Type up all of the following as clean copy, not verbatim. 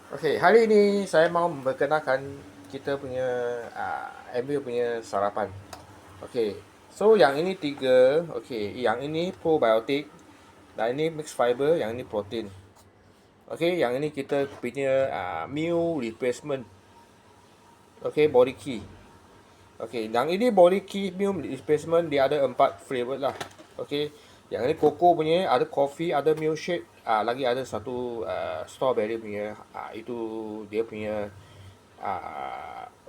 Okey, hari ini saya mau memperkenalkan kita punya Ambil punya sarapan. Okey, so yang ini tiga. Okey, yang ini probiotik, dan ini mixed fiber, yang ini protein. Okey, yang ini kita punya meal replacement. Okey, body key. Okey, yang ini body key meal replacement, dia ada 4 flavor lah. Okey, yang ini koko punya, ada coffee, ada milkshake, lagi ada satu strawberry punya, itu dia punya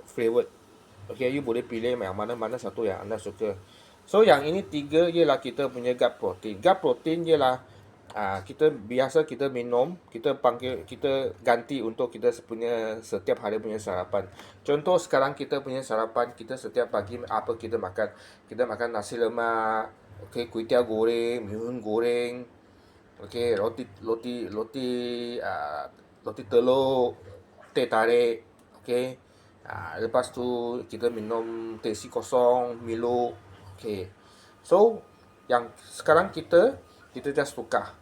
flavor. Okay, you boleh pilih yang mana-mana satu yang anda suka. So, yang ini tiga ialah kita punya gut protein. Gut protein ialah kita minum, kita ganti untuk kita punya setiap hari punya sarapan. Contoh sekarang kita punya sarapan, kita setiap pagi apa kita makan? Kita makan nasi lemak, okay, kuih tiaw goreng, mihun goreng, okay, roti telur, teh tarik, okay. Lepas tu kita minum teh si kosong, Milo, okay. So, yang sekarang kita just tukar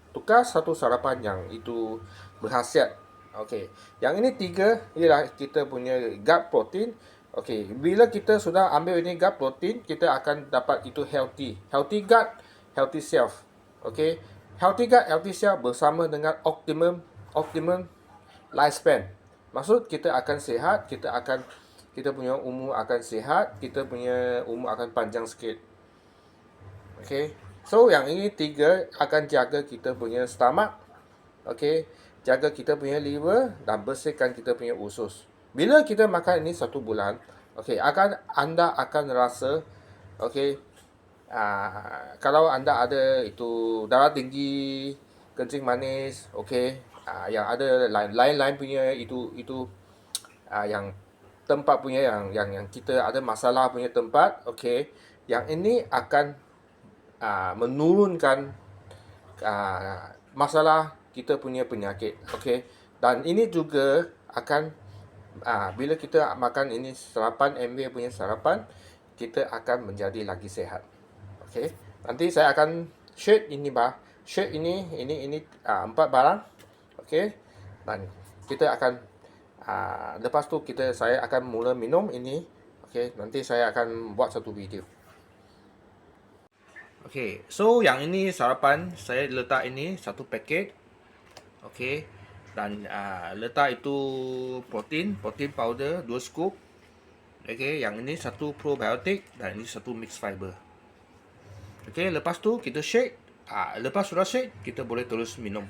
satu sarapan yang itu berkhasiat. Okay. Yang ini tiga ialah kita punya gut protein. Okay. Bila kita sudah ambil ini gut protein, kita akan dapat itu healthy gut, healthy self. Okay. Healthy gut, healthy self bersama dengan optimum lifespan. Maksud kita akan sihat, kita punya umur akan sihat, kita punya umur akan panjang sikit. Okay. So, yang ini tiga akan jaga kita punya stomach. Okay. Jaga kita punya liver dan bersihkan kita punya usus. Bila kita makan ini 1 bulan, okay, anda akan rasa, okay, kalau anda ada itu darah tinggi, kencing manis, okay, yang ada lain-lain punya itu yang tempat punya yang kita ada masalah punya tempat, okay, yang ini akan menurunkan masalah kita punya penyakit, okay. Dan ini juga akan bila kita makan ini sarapan, MV punya sarapan, kita akan menjadi lagi sehat. Okay. Nanti saya akan share ini 4 barang. Okay. Dan kita akan lepas tu saya akan mula minum ini. Okay. Nanti saya akan buat satu video. Okay. So yang ini sarapan, saya letak ini satu paket. Okay. Dan letak itu protein powder 2 scoop. Okay. Yang ini satu probiotik dan ini satu mixed fiber. Okay, lepas tu kita shake. Lepas sudah shake, kita boleh terus minum.